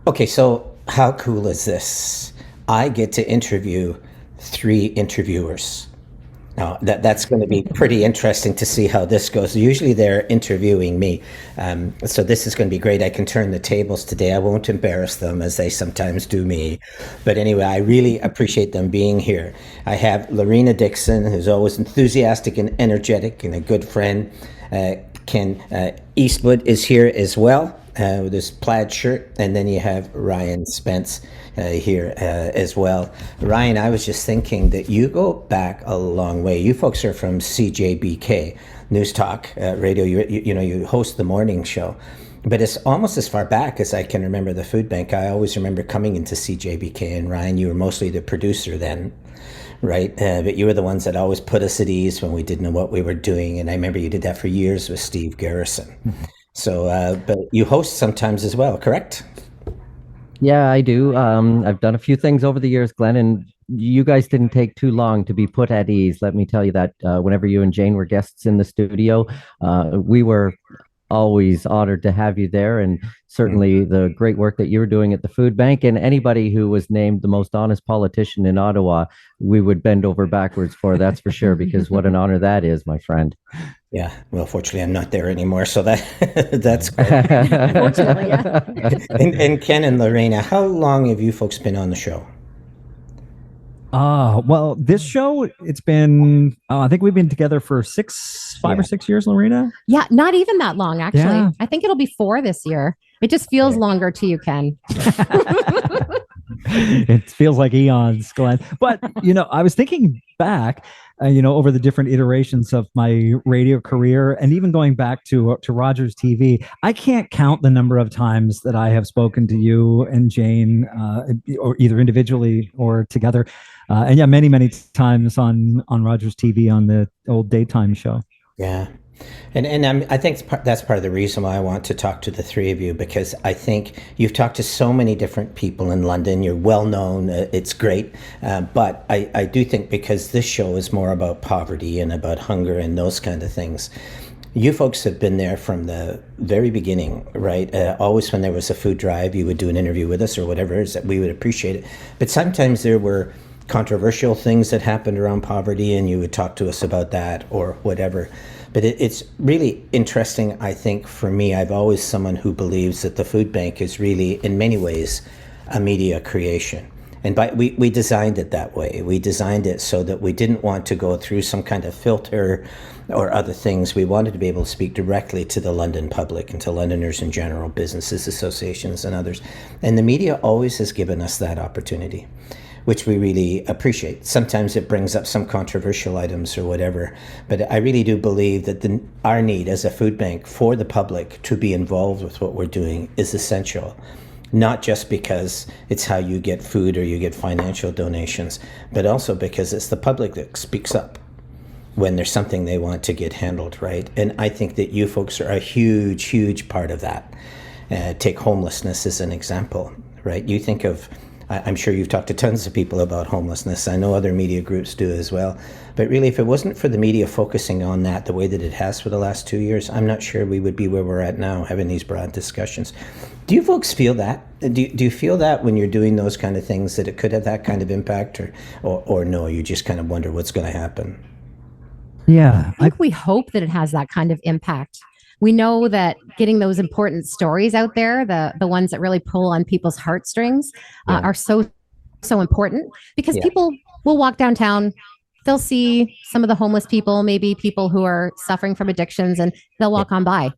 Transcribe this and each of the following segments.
Okay, so how cool is this? I get to interview three interviewers. Now, that's going to be pretty interesting to see how this goes. Usually they're interviewing me. So this is going to be great. I can turn the tables today. I won't embarrass them as they sometimes do me. But anyway, I really appreciate them being here. I have Lorena Dixon, who's always enthusiastic and energetic and a good friend. Ken Eastwood is here as well with his plaid shirt. And then you have Ryan Spence here as well. Ryan, I was just thinking that you go back a long way. You folks are from CJBK News Talk Radio. You host the morning show. But it's almost as far back as I can remember the food bank. I always remember coming into CJBK, and Ryan, you were mostly the producer then, right? But you were the ones that always put us at ease when we didn't know what we were doing. And I remember you did that for years with Steve Garrison. So, but you host sometimes as well, correct? Yeah, I do. I've done a few things over the years, Glenn, and you guys didn't take too long to be put at ease. Let me tell you that whenever you and Jane were guests in the studio, we were always honored to have you there, and certainly the great work that you were doing at the food bank. And anybody who was named the most honest politician in Ottawa, we would bend over backwards for, that's for sure, because what an honor that is, my friend. Yeah, well, fortunately, I'm not there anymore, so that that's great. Fortunately, yeah. And Ken and Lorena, how long have you folks been on the show? Well, this show, it's been, I think we've been together for 5 or 6 years, Lorena. Yeah, not even that long, actually. Yeah. I think it'll be 4 this year. It just feels longer to you, Ken. It feels like eons, Glenn. But, I was thinking back, over the different iterations of my radio career, and even going back to Rogers TV, I can't count the number of times that I have spoken to you and Jane, or either individually or together. And yeah, many, many times on Rogers TV on the old daytime show. Yeah. And I think that's part of the reason why I want to talk to the three of you, because I think you've talked to so many different people in London. You're well known. It's great. But I do think because this show is more about poverty and about hunger and those kind of things, you folks have been there from the very beginning, right? Always when there was a food drive, you would do an interview with us or whatever it is that we would appreciate it. But sometimes there were controversial things that happened around poverty, and you would talk to us about that or whatever. But it's really interesting, I think, for me. I've always someone who believes that the food bank is really, in many ways, a media creation. And we designed it that way. We designed it so that we didn't want to go through some kind of filter or other things. We wanted to be able to speak directly to the London public and to Londoners in general, businesses, associations, and others. And the media always has given us that opportunity, which we really appreciate. Sometimes it brings up some controversial items or whatever, but I really do believe that our need as a food bank for the public to be involved with what we're doing is essential, not just because it's how you get food or you get financial donations, but also because it's the public that speaks up when there's something they want to get handled, right? And I think that you folks are a huge, huge part of that. Take homelessness as an example, right? You think of, I'm sure you've talked to tons of people about homelessness. I know other media groups do as well. But really, if it wasn't for the media focusing on that the way that it has for the last 2 years, I'm not sure we would be where we're at now, having these broad discussions. Do you folks feel that? Do you feel that when you're doing those kind of things, that it could have that kind of impact, or no, you just kind of wonder what's going to happen? Yeah. I think we hope that it has that kind of impact. We know that getting those important stories out there, the ones that really pull on people's heartstrings, are so important, because people will walk downtown, they'll see some of the homeless people, maybe people who are suffering from addictions, and they'll walk on by.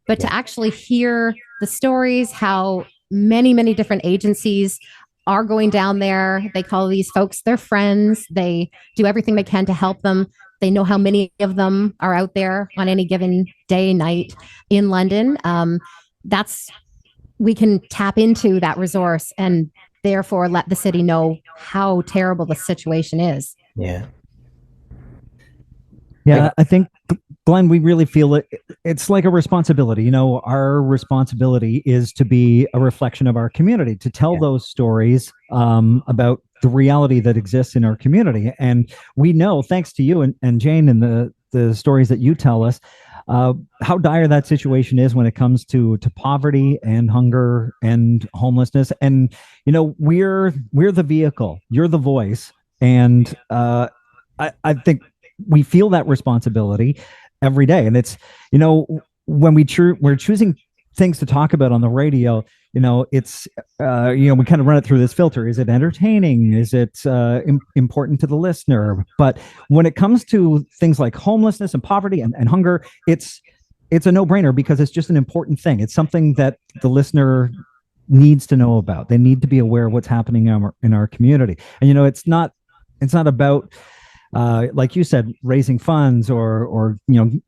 But to actually hear the stories, how many, many different agencies are going down there, they call these folks their friends, they do everything they can to help them. They know how many of them are out there on any given day, night in London. We can tap into that resource and therefore let the city know how terrible the situation is. Yeah. Yeah, I think, Glenn, we really feel it's like a responsibility. Our responsibility is to be a reflection of our community, to tell those stories about the reality that exists in our community. And we know, thanks to you and Jane and the stories that you tell us, how dire that situation is when it comes to poverty and hunger and homelessness. And we're the vehicle, you're the voice, and I think we feel that responsibility every day. And it's when we're choosing things to talk about on the radio, it's we kind of run it through this filter. Is it entertaining? Is it important to the listener? But when it comes to things like homelessness and poverty and hunger, it's a no-brainer, because it's just an important thing. It's something that the listener needs to know about. They need to be aware of what's happening in our community. And it's not about like you said, raising funds or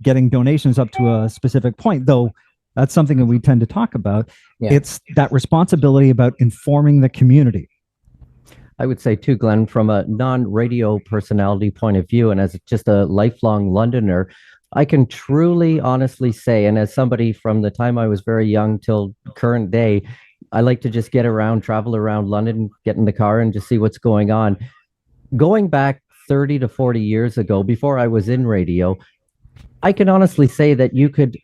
getting donations up to a specific point, though that's something that we tend to talk about. Yeah. It's that responsibility about informing the community. I would say too, Glenn, from a non-radio personality point of view, and as just a lifelong Londoner, I can truly, honestly say, and as somebody from the time I was very young till current day, I like to just travel around London, get in the car and just see what's going on. Going back 30 to 40 years ago, before I was in radio, I can honestly say that you could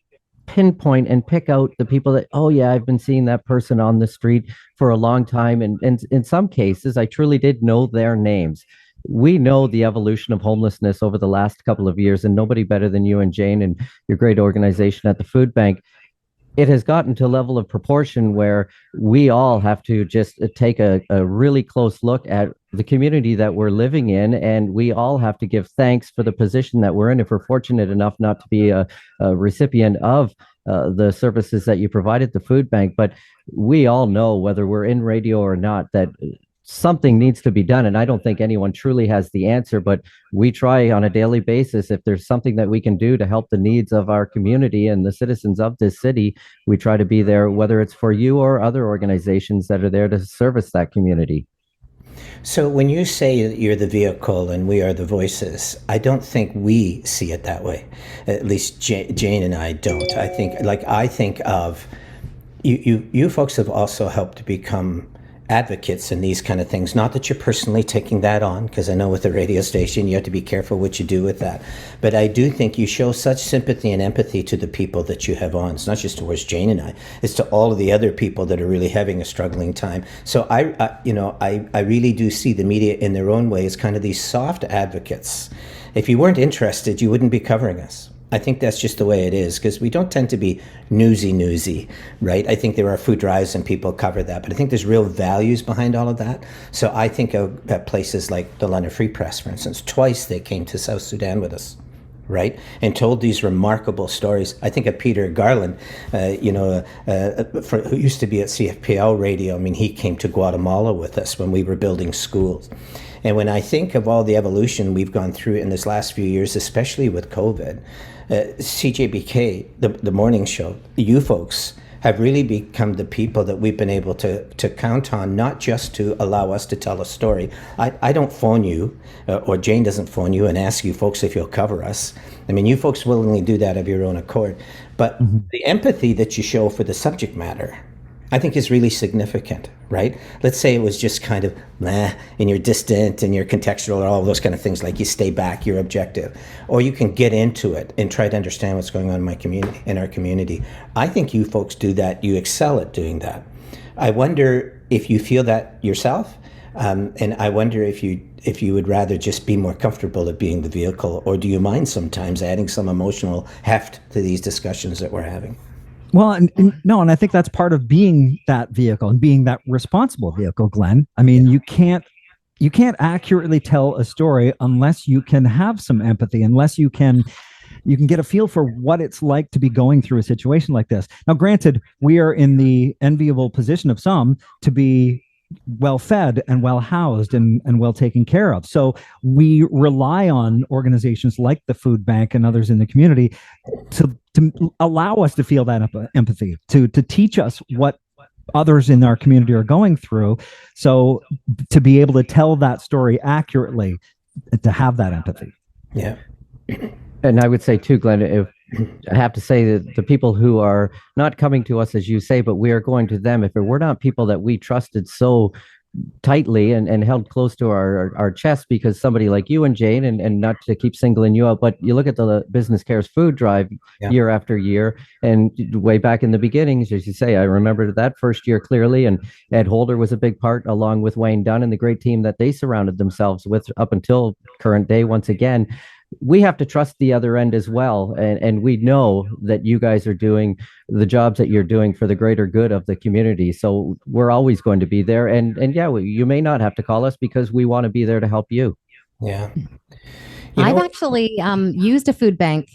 pinpoint and pick out the people that, oh yeah, I've been seeing that person on the street for a long time. And in some cases, I truly did know their names. We know the evolution of homelessness over the last couple of years, and nobody better than you and Jane and your great organization at the food bank. It has gotten to a level of proportion where we all have to just take a really close look at the community that we're living in, and we all have to give thanks for the position that we're in if we're fortunate enough not to be a recipient of the services that you provide at the food bank. But we all know, whether we're in radio or not, that something needs to be done. And I don't think anyone truly has the answer, but we try on a daily basis. If there's something that we can do to help the needs of our community and the citizens of this city, we try to be there, whether it's for you or other organizations that are there to service that community. So when you say that you're the vehicle and we are the voices, I don't think we see it that way. At least Jane and I don't. I think of you folks have also helped to become advocates in these kind of things. Not that you're personally taking that on, because I know with the radio station you have to be careful what you do with that, but I do think you show such sympathy and empathy to the people that you have on. It's not just towards Jane and I, it's to all of the other people that are really having a struggling time. So I really do see the media in their own way as kind of these soft advocates. If you weren't interested, you wouldn't be covering us. I think that's just the way it is, because we don't tend to be newsy, right? I think there are food drives and people cover that, but I think there's real values behind all of that. So I think of places like the London Free Press, for instance. Twice they came to South Sudan with us, right? And told these remarkable stories. I think of Peter Garland, who used to be at CFPL radio. I mean, he came to Guatemala with us when we were building schools. And when I think of all the evolution we've gone through in this last few years, especially with COVID, CJBK, the morning show, you folks have really become the people that we've been able to count on, not just to allow us to tell a story. I don't phone you, or Jane doesn't phone you and ask you folks if you'll cover us. I mean, you folks willingly do that of your own accord. But the empathy that you show for the subject matter, I think, is really significant, right? Let's say it was just kind of and you're distant and you're contextual, or all those kind of things, like you stay back, you're objective, or you can get into it and try to understand what's going on in my community, in our community. I think you folks do that. You excel at doing that. I wonder if you feel that yourself, and I wonder if you would rather just be more comfortable at being the vehicle, or do you mind sometimes adding some emotional heft to these discussions that we're having? Well, and I think that's part of being that vehicle and being that responsible vehicle, Glenn. I mean, you can't accurately tell a story unless you can have some empathy, unless you can get a feel for what it's like to be going through a situation like this. Now, granted, we are in the enviable position of some to be well fed and well housed and well taken care of. So we rely on organizations like the food bank and others in the community to allow us to feel that empathy, to teach us what others in our community are going through. So to be able to tell that story accurately, to have that empathy. Yeah. And I would say too, Glenn, if I have to say that the people who are not coming to us, as you say, but we are going to them, if it were not people that we trusted so tightly and held close to our chest, because somebody like you and Jane, and not to keep singling you out, but you look at the Business Cares food drive year after year, and way back in the beginnings, as you say, I remember that first year clearly, and Ed Holder was a big part, along with Wayne Dunn and the great team that they surrounded themselves with up until current day. Once again, we have to trust the other end as well. And we know that you guys are doing the jobs that you're doing for the greater good of the community. So we're always going to be there. And yeah, you may not have to call us, because we want to be there to help you. Yeah. I've actually used a food bank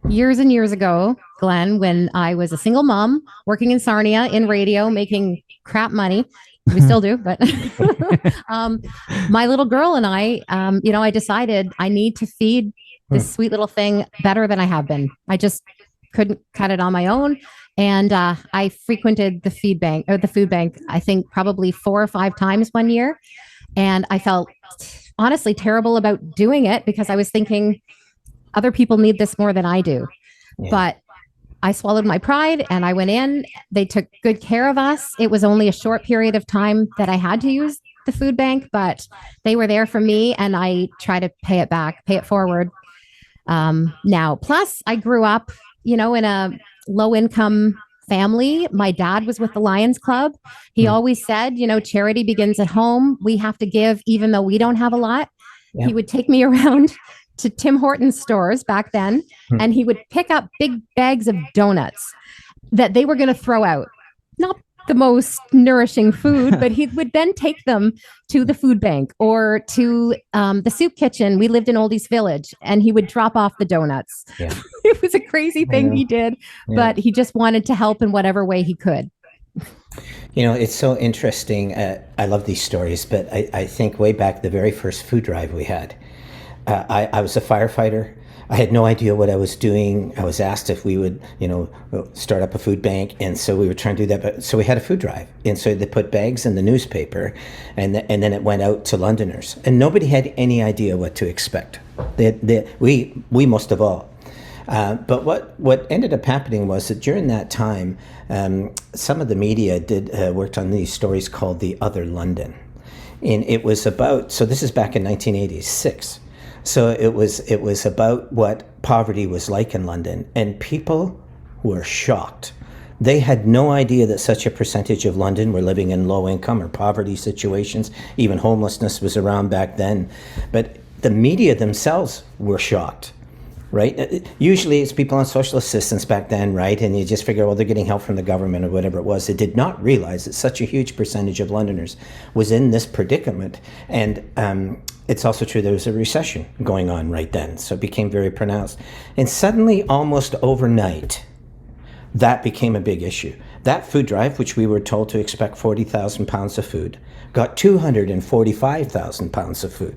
years and years ago, Glenn, when I was a single mom working in Sarnia in radio, making crap money. We still do, but my little girl and I decided I need to feed this sweet little thing better than I have been. I just couldn't cut it on my own. And I frequented the food bank, I think probably 4 or 5 times one year. And I felt honestly terrible about doing it, because I was thinking other people need this more than I do. Yeah. But I swallowed my pride and I went in. They took good care of us. It was only a short period of time that I had to use the food bank, but they were there for me, and I try to pay it forward. Now, plus I grew up, in a low income family. My dad was with the Lions Club. He always said, charity begins at home. We have to give, even though we don't have a lot. Yeah. He would take me around to Tim Hortons stores back then, and he would pick up big bags of donuts that they were going to throw out. Not the most nourishing food, but he would then take them to the food bank or to the soup kitchen. We lived in Oldies Village, and he would drop off the donuts. Yeah. It was a crazy thing he did, but he just wanted to help in whatever way he could. It's so interesting. I love these stories, but I think way back the very first food drive we had, I was a firefighter. I had no idea what I was doing. I was asked if we would, start up a food bank. And so we were trying to do that. But so we had a food drive. And so they put bags in the newspaper, and then it went out to Londoners. And nobody had any idea what to expect. We most of all. But what ended up happening was that during that time, some of the media worked on these stories called The Other London. And it was about, so this is back in 1986. So it was about what poverty was like in London, and people were shocked. They had no idea that such a percentage of London were living in low income or poverty situations. Even homelessness was around back then. But the media themselves were shocked, right? Usually it's people on social assistance back then, right? And you just figure, well, they're getting help from the government or whatever it was. They did not realize that such a huge percentage of Londoners was in this predicament. And it's also true there was a recession going on right then, so it became very pronounced. And suddenly, almost overnight, that became a big issue. That food drive, which we were told to expect 40,000 pounds of food, got 245,000 pounds of food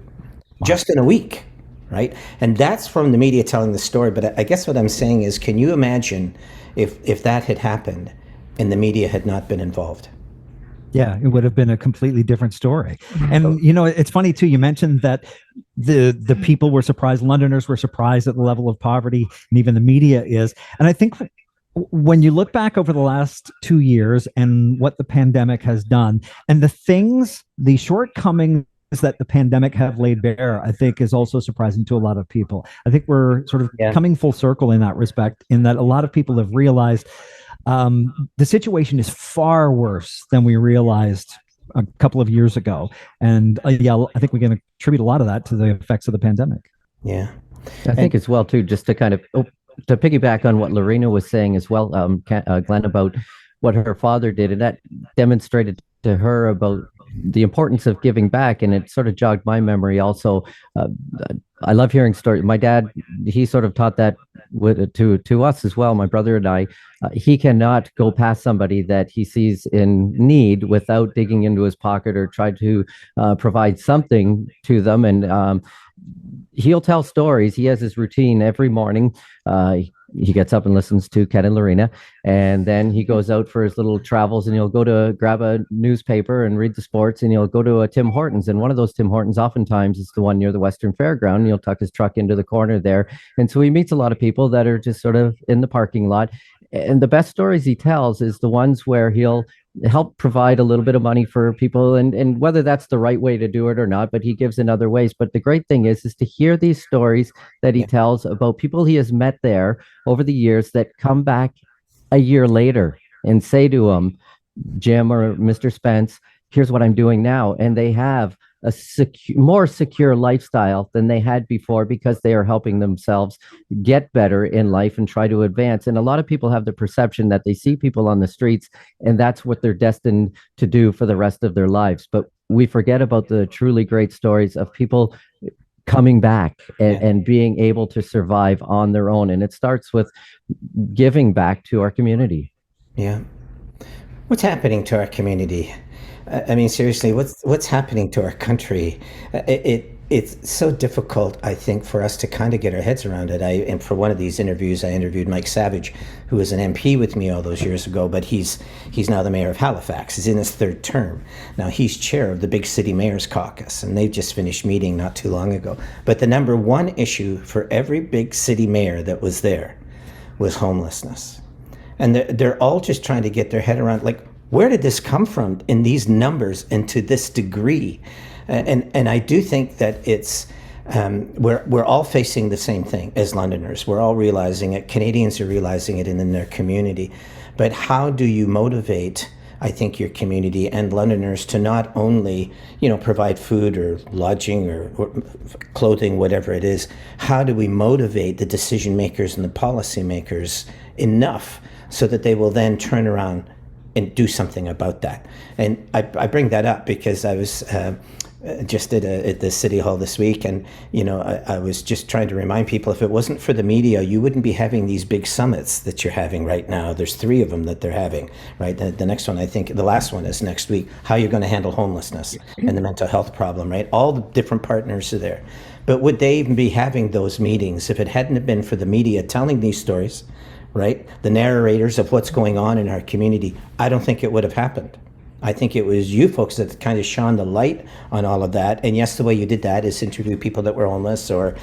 just in a week, right? And that's from the media telling the story. But I guess what I'm saying is, can you imagine if that had happened and the media had not been involved? Yeah, it would have been a completely different story. And, it's funny, too, you mentioned that the people were surprised, Londoners were surprised at the level of poverty, and even the media is. And I think when you look back over the last 2 years and what the pandemic has done, and the shortcomings that the pandemic have laid bare, I think is also surprising to a lot of people. I think we're sort of coming full circle in that respect, in that a lot of people have realized the situation is far worse than we realized a couple of years ago. And I think we can attribute a lot of that to the effects of the pandemic. Yeah. I think as well, too, just to kind of to piggyback on what Lorena was saying as well, Glenn, about what her father did, and that demonstrated to her about the importance of giving back, and it sort of jogged my memory also. I love hearing stories. My dad, he sort of taught that to us as well, my brother and I. He cannot go past somebody that he sees in need without digging into his pocket or try to provide something to them. And he'll tell stories. He has his routine every morning. He gets up and listens to Ken and Lorena, and then he goes out for his little travels, and he'll go to grab a newspaper and read the sports, and he'll go to a Tim Hortons. And one of those Tim Hortons oftentimes is the one near the Western Fairground, and he'll tuck his truck into the corner there. And so he meets a lot of people that are just sort of in the parking lot. And the best stories he tells is the ones where he'll help provide a little bit of money for people, and whether that's the right way to do it or not, but he gives in other ways. But the great thing is to hear these stories that he tells about people he has met there over the years that come back a year later and say to him, Jim or Mr. Spence, here's what I'm doing now. And they have a more secure lifestyle than they had before because they are helping themselves get better in life and try to advance. And a lot of people have the perception that they see people on the streets and that's what they're destined to do for the rest of their lives. But we forget about the truly great stories of people coming back and being able to survive on their own. And it starts with giving back to our community. Yeah. What's happening to our community? I mean, seriously, what's happening to our country? It's so difficult, I think, for us to kind of get our heads around it. And for one of these interviews, I interviewed Mike Savage, who was an MP with me all those years ago, but he's now the mayor of Halifax. He's in his third term. Now, he's chair of the Big City Mayors Caucus, and they've just finished meeting not too long ago. But the number one issue for every big city mayor that was there was homelessness. And they're all just trying to get their head around, like, where did this come from in these numbers and to this degree? And I do think that it's we're all facing the same thing as Londoners. We're all realizing it. Canadians are realizing it in their community. But how do you motivate, I think, your community and Londoners to not only, provide food or lodging or clothing, whatever it is? How do we motivate the decision makers and the policy makers enough so that they will then turn around and do something about that? And I bring that up because I was just at the City Hall this week, and I was just trying to remind people, if it wasn't for the media, you wouldn't be having these big summits that you're having right now. There's 3 of them that they're having, right? The next one, I think, the last one is next week, how you're going to handle homelessness and the mental health problem, right? All the different partners are there. But would they even be having those meetings if it hadn't been for the media telling these stories, right? The narrators of what's going on in our community? I don't think it would have happened. I think it was you folks that kind of shone the light on all of that. And yes, the way you did that is interview people that were homeless or,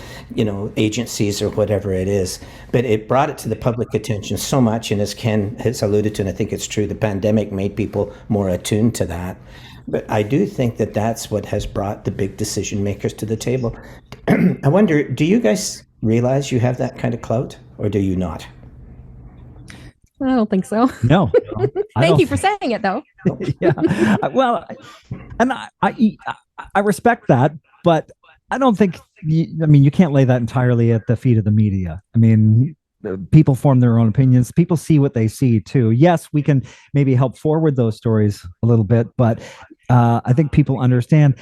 agencies or whatever it is. But it brought it to the public attention so much. And as Ken has alluded to, and I think it's true, the pandemic made people more attuned to that. But I do think that that's what has brought the big decision makers to the table. I wonder, do you guys realize you have that kind of clout, or do you not? I don't think so. No. Thank you for saying it, though. Yeah. Well, and I respect that, but I don't think, you can't lay that entirely at the feet of the media. I mean, people form their own opinions. People see what they see too. Yes, we can maybe help forward those stories a little bit, but I think people understand.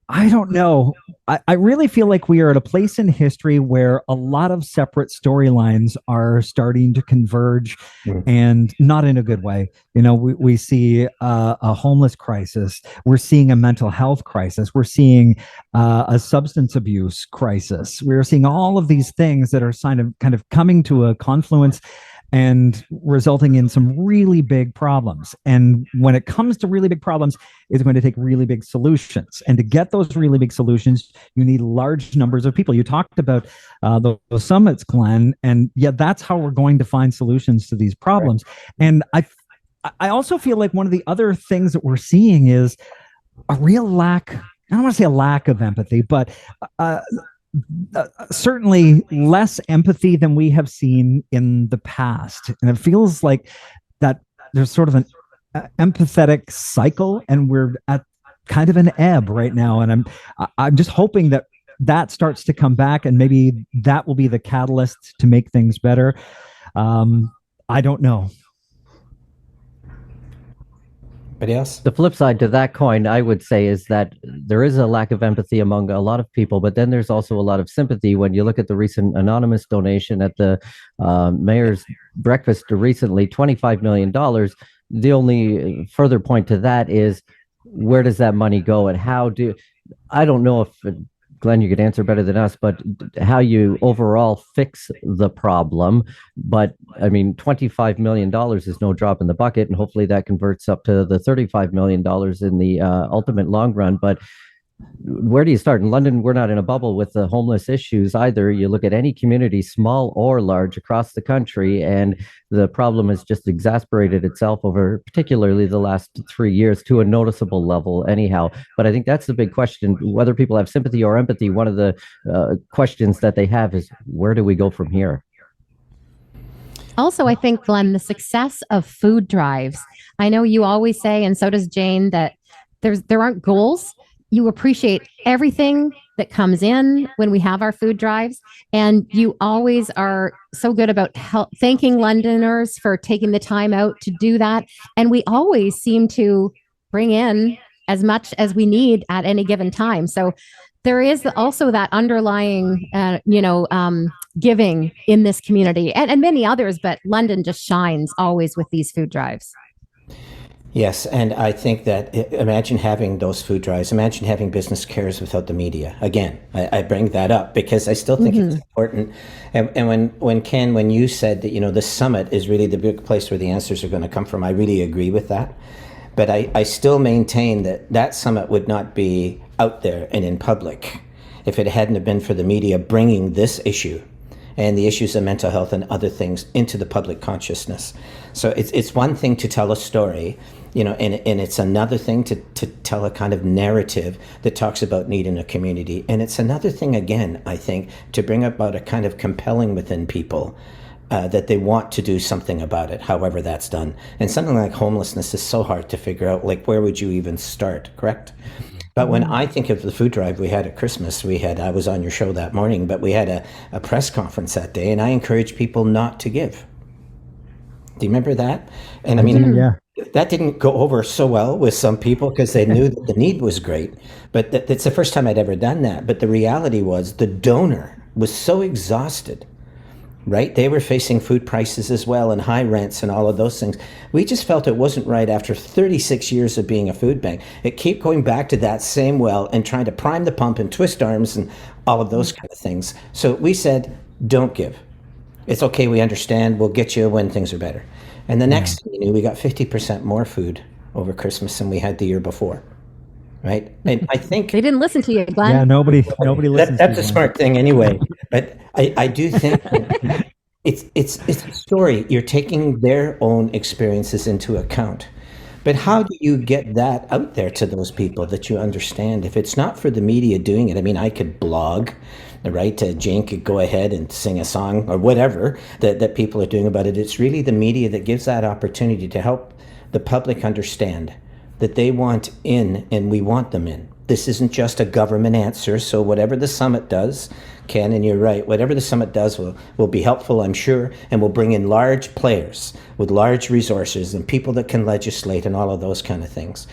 I don't know. I really feel like we are at a place in history where a lot of separate storylines are starting to converge, and not in a good way. We see a homeless crisis. We're seeing a mental health crisis. We're seeing a substance abuse crisis. We're seeing all of these things that are kind of coming to a confluence and resulting in some really big problems. And when it comes to really big problems, it's going to take really big solutions. And to get those really big solutions, you need large numbers of people. You talked about those summits, Glenn, and that's how we're going to find solutions to these problems. And I also feel like one of the other things that we're seeing is a real lack, I don't want to say a lack of empathy, but certainly less empathy than we have seen in the past. And it feels like that there's sort of an empathetic cycle, and we're at kind of an ebb right now. And I'm just hoping that starts to come back, and maybe that will be the catalyst to make things better. I don't know. Anybody else? The flip side to that coin, I would say, is that there is a lack of empathy among a lot of people, but then there's also a lot of sympathy. When you look at the recent anonymous donation at the mayor's breakfast recently, $25 million, the only further point to that is, where does that money go, and I don't know if, Glenn, you could answer better than us, but how you overall fix the problem. But I mean, $25 million is no drop in the bucket, and hopefully that converts up to the $35 million in the ultimate long run. But where do you start? In London, we're not in a bubble with the homeless issues either. You look at any community, small or large, across the country, and the problem has just exasperated itself over particularly the last 3 years to a noticeable level, anyhow. But I think that's the big question. Whether people have sympathy or empathy, one of the questions that they have is, where do we go from here? Also, I think, Glenn, the success of food drives. I know you always say, and so does Jane, that there aren't goals. You appreciate everything that comes in when we have our food drives, and you always are so good about thanking Londoners for taking the time out to do that. And we always seem to bring in as much as we need at any given time. So there is also that underlying, giving in this community and many others, but London just shines always with these food drives. Yes, and I think that imagine having those food drives, imagine having business cares without the media. Again, I bring that up because I still think it's important. And when Ken, when you said that, the summit is really the big place where the answers are going to come from, I really agree with that. But I still maintain that summit would not be out there and in public if it hadn't have been for the media bringing this issue and the issues of mental health and other things into the public consciousness. So it's one thing to tell a story, and it's another thing to tell a kind of narrative that talks about need in a community. And it's another thing, again, I think, to bring about a kind of compelling within people that they want to do something about it, however that's done. And something like homelessness is so hard to figure out, like, where would you even start, correct? But when I think of the food drive we had at Christmas, I was on your show that morning, but we had a press conference that day, and I encouraged people not to give. Do you remember that? And I mean, that didn't go over so well with some people because they knew that the need was great. But it's the first time I'd ever done that. But the reality was the donor was so exhausted, right? They were facing food prices as well and high rents and all of those things. We just felt it wasn't right after 36 years of being a food bank. It kept going back to that same well and trying to prime the pump and twist arms and all of those kind of things. So we said, don't give. It's okay, we understand. We'll get you when things are better. And the next thing you knew, we got 50% more food over Christmas than we had the year before. Right. And I think they didn't listen to you, Glenn. Yeah, nobody listens. That's a smart thing anyway. But I do think that it's a story. You're taking their own experiences into account. But how do you get that out there to those people that you understand? If it's not for the media doing it, I mean, I could blog, right? Jane could go ahead and sing a song or whatever that people are doing about it. It's really the media that gives that opportunity to help the public understand that they want in and we want them in. This isn't just a government answer. So whatever the summit does, Ken, and you're right, whatever the summit does will be helpful, I'm sure, and will bring in large players with large resources and people that can legislate and all of those kind of things.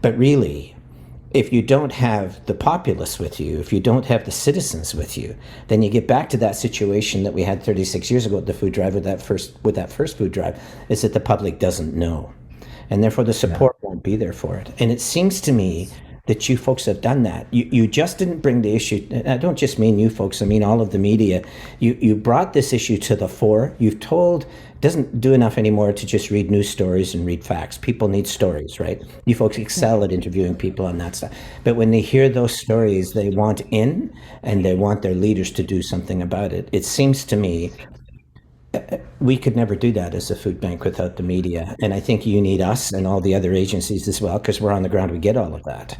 But really, if you don't have the populace with you, if you don't have the citizens with you, then you get back to that situation that we had 36 years ago at the food drive with that first food drive, is that the public doesn't know. And therefore the support won't be there for it. And it seems to me that you folks have done that. You just didn't bring the issue. I don't just mean you folks, I mean all of the media. You brought this issue to the fore. You've told, it doesn't do enough anymore to just read news stories and read facts. People need stories, right? You folks excel at interviewing people on that stuff. But when they hear those stories, they want in and they want their leaders to do something about it. It seems to me we could never do that as a food bank without the media. And I think you need us and all the other agencies as well, because we're on the ground, we get all of that.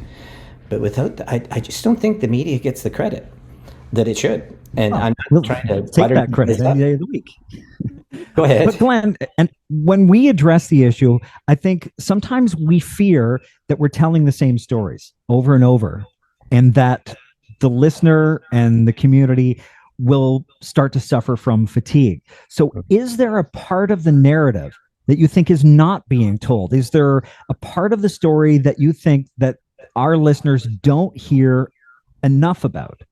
But without, I just don't think the media gets the credit that it should. And I'm not trying to take that credit any day of the week. Go ahead. But Glenn, and when we address the issue, I think sometimes we fear that we're telling the same stories over and over, and that the listener and the community will start to suffer from fatigue. So is there a part of the narrative that you think is not being told? Is there a part of the story that you think that our listeners don't hear enough about?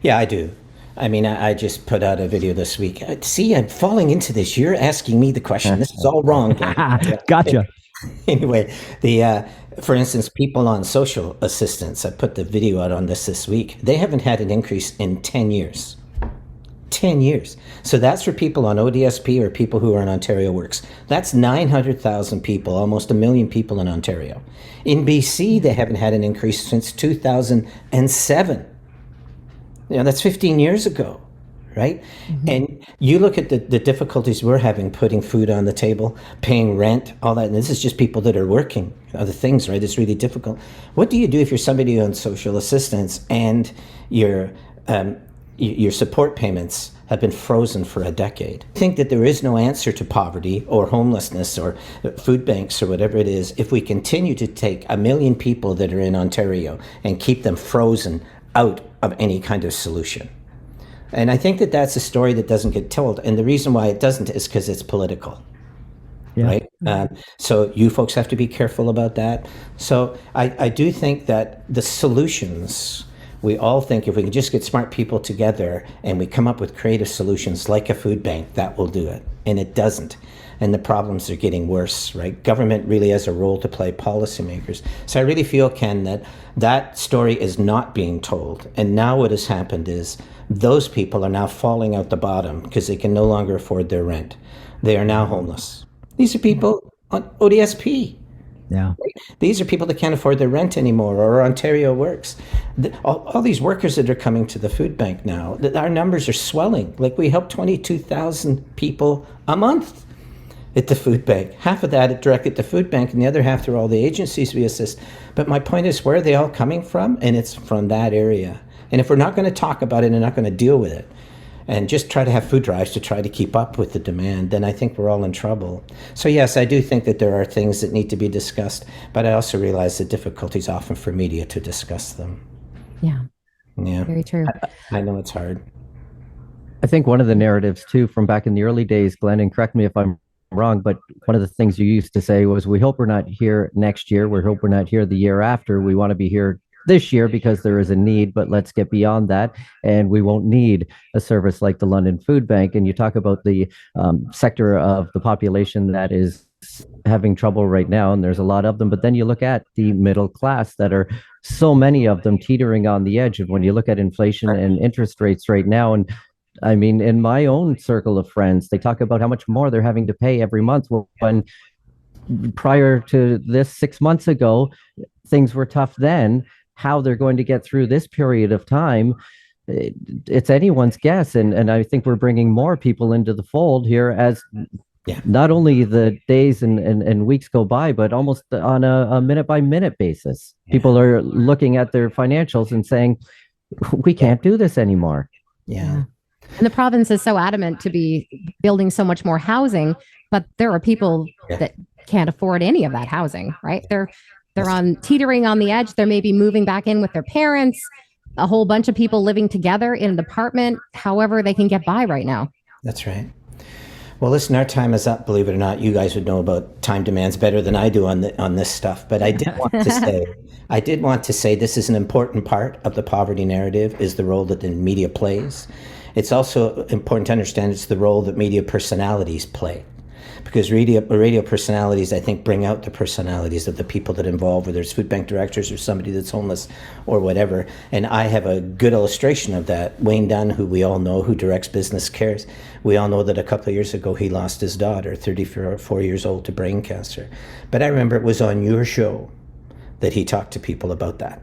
Yeah, I do. I mean, I just put out a video this week. See, I'm falling into this. You're asking me the question. This is all wrong. Gotcha. Anyway, for instance, people on social assistance, I put the video out on this week. They haven't had an increase in 10 years. 10 years. So that's for people on ODSP or people who are on Ontario Works. That's 900,000 people, almost 1 million people in Ontario. In BC, they haven't had an increase since 2007. That's 15 years ago, right? Mm-hmm. And you look at the difficulties we're having putting food on the table, paying rent, all that. And this is just people that are working, other things, right? It's really difficult. What do you do if you're somebody on social assistance and your support payments have been frozen for a decade? I think that there is no answer to poverty or homelessness or food banks or whatever it is if we continue to take 1 million people that are in Ontario and keep them frozen out of any kind of solution. And I think that that's a story that doesn't get told. And the reason why it doesn't is because it's political. Yeah. Right? So you folks have to be careful about that. So I do think that the solutions, we all think if we can just get smart people together and we come up with creative solutions like a food bank, that will do it. And it doesn't. And the problems are getting worse, right? Government really has a role to play, policymakers. So I really feel, Ken, that story is not being told. And now what has happened is those people are now falling out the bottom because they can no longer afford their rent. They are now homeless. These are people on ODSP. Yeah. These are people that can't afford their rent anymore, or Ontario Works. All these workers that are coming to the food bank now, our numbers are swelling. Like we help 22,000 people a month at the food bank. Half of that directed to food bank and the other half through all the agencies we assist. But my point is, where are they all coming from? And it's from that area. And if we're not going to talk about it and not going to deal with it and just try to have food drives to try to keep up with the demand, then I think we're all in trouble. So yes, I do think that there are things that need to be discussed, but I also realize the difficulties often for media to discuss them. Yeah. Yeah. Very true. I know it's hard. I think one of the narratives too from back in the early days, Glenn, and correct me if I'm wrong, but one of the things you used to say was, we hope we're not here next year. We hope we're not here the year after. We want to be here this year because there is a need, but let's get beyond that. And we won't need a service like the London Food Bank. And you talk about the sector of the population that is having trouble right now, and there's a lot of them. But then you look at the middle class that are so many of them teetering on the edge of when you look at inflation and interest rates right now. And I mean, in my own circle of friends, they talk about how much more they're having to pay every month, when prior to this 6 months ago, things were tough then. How they're going to get through this period of time, it's anyone's guess. And I think we're bringing more people into the fold here as not only the days and weeks go by, but almost on a minute by minute basis. People are looking at their financials and saying, we can't do this anymore. Yeah. And the province is so adamant to be building so much more housing, but there are people that can't afford any of that housing, right? They're teetering on the edge. They're maybe moving back in with their parents, a whole bunch of people living together in an apartment, however they can get by right now. That's right. Well, listen, our time is up, believe it or not. You guys would know about time demands better than I do on this stuff. But I did want to say this is an important part of the poverty narrative, is the role that the media plays. It's also important to understand it's the role that media personalities play. Because radio personalities, I think, bring out the personalities of the people that involve, whether it's food bank directors or somebody that's homeless or whatever. And I have a good illustration of that. Wayne Dunn, who we all know, who directs Business Cares, we all know that a couple of years ago he lost his daughter, 34 years old, to brain cancer. But I remember it was on your show that he talked to people about that.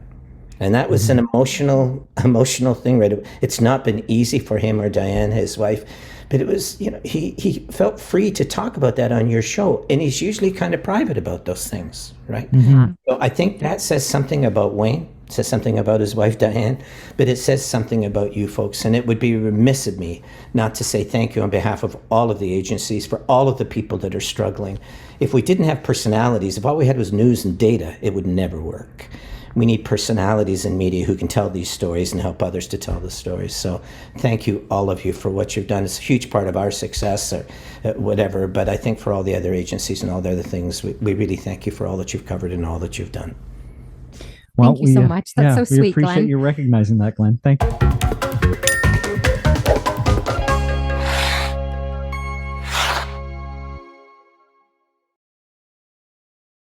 And that was an emotional thing, right? It's not been easy for him or Diane, his wife, but it was, he felt free to talk about that on your show. And he's usually kind of private about those things, right? Mm-hmm. So I think that says something about Wayne, says something about his wife, Diane, but it says something about you folks. And it would be remiss of me not to say thank you on behalf of all of the agencies for all of the people that are struggling. If we didn't have personalities, if all we had was news and data, it would never work. We need personalities in media who can tell these stories and help others to tell the stories. So thank you, all of you, for what you've done. It's a huge part of our success or whatever, but I think for all the other agencies and all the other things, we really thank you for all that you've covered and all that you've done. Well, thank you so much. That's so sweet, Glenn. We appreciate you recognizing that, Glenn. Thank you.